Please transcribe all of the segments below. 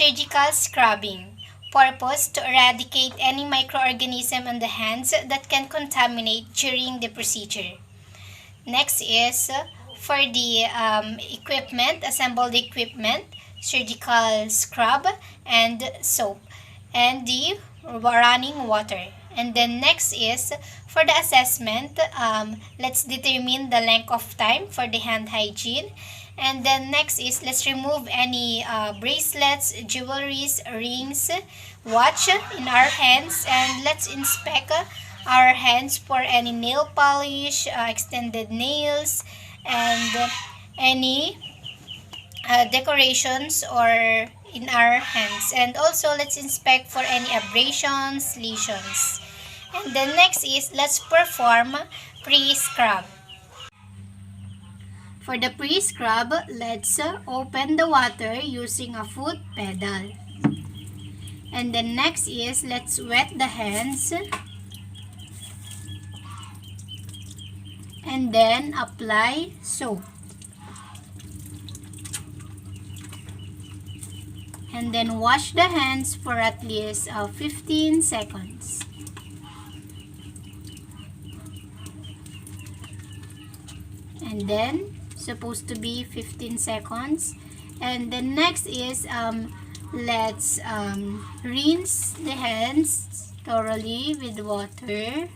Surgical scrubbing. Purpose to eradicate any microorganism on the hands that can contaminate during the procedure. Next is for the equipment, assembled equipment, surgical scrub and soap, and the running water. And then next is for the assessment, let's determine the length of time for the hand hygiene. And then next is let's remove any bracelets, jewelries, rings, watch in our hands, and let's inspect our hands for any nail polish, extended nails, and any decorations or in our hands. And also let's inspect for any abrasions, lesions. And then next is let's perform pre-scrub. For the pre-scrub, let's open the water using a foot pedal. And then next is let's wet the hands. And then apply soap. And then wash the hands for at least 15 seconds. And then supposed to be 15 seconds. And then next is let's rinse the hands thoroughly with water.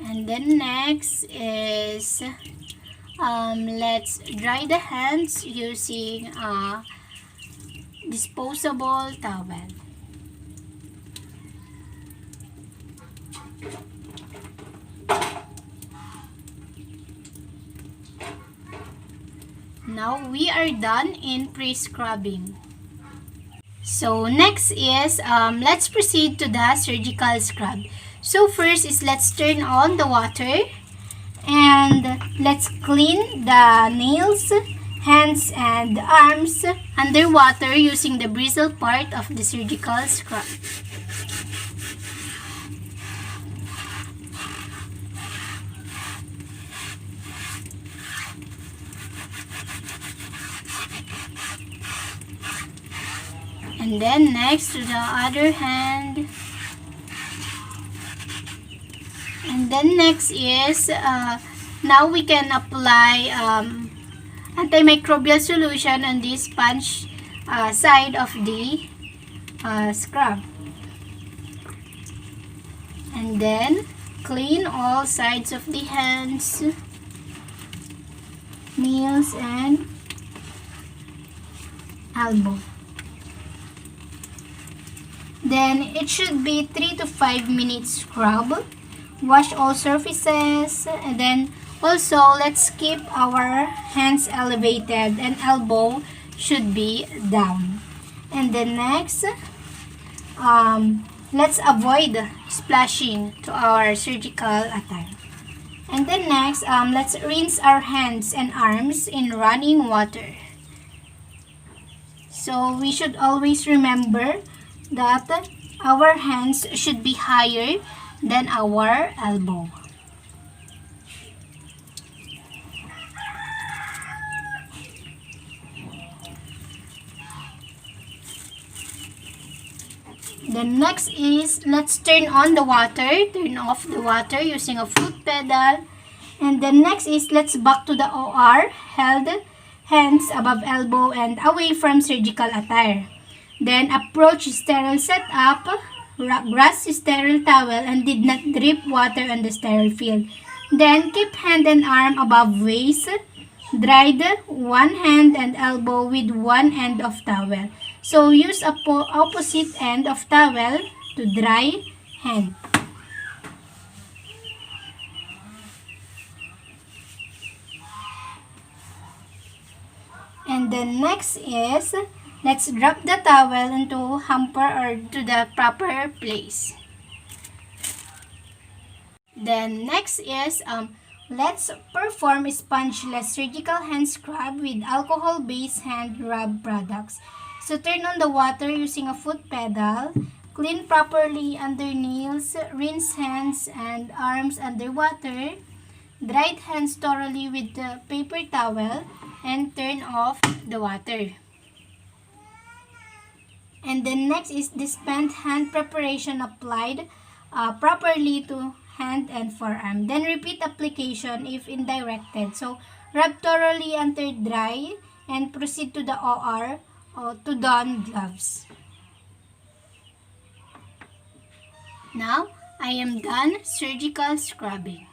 And then next is let's dry the hands using a disposable towel. Now we are done in pre-scrubbing. So next is let's proceed to the surgical scrub. So first is let's turn on the water and let's clean the nails, hands, and arms underwater using the bristle part of the surgical scrub. And then next to the other hand. And then next is now we can apply antimicrobial solution on this sponge side of the scrub. And then clean all sides of the hands, nails, and elbow. Then it should be 3 to 5 minutes scrub. Wash all surfaces, and then also let's keep our hands elevated and elbow should be down. And then next, let's avoid splashing to our surgical attire. And then next, let's rinse our hands and arms in running water. So we should always remember that our hands should be higher than our elbow. Then next is let's turn on the water, turn off the water using a foot pedal. And then next is let's back to the OR, held hands above elbow and away from surgical attire. Then approach sterile setup, grasp sterile towel and did not drip water on the sterile field. Then keep hand and arm above waist. Dried one hand and elbow with one end of towel. So use opposite end of towel to dry hand. And then next is let's drop the towel into hamper or to the proper place. Then next is let's perform spongeless surgical hand scrub with alcohol-based hand rub products. So turn on the water using a foot pedal. Clean properly under nails, rinse hands and arms under water. Dry hands thoroughly with the paper towel and turn off the water. And then next is dispense hand preparation applied properly to hand and forearm. Then repeat application if indirected. So rub thoroughly until dry and proceed to the OR or to don gloves. Now I am done surgical scrubbing.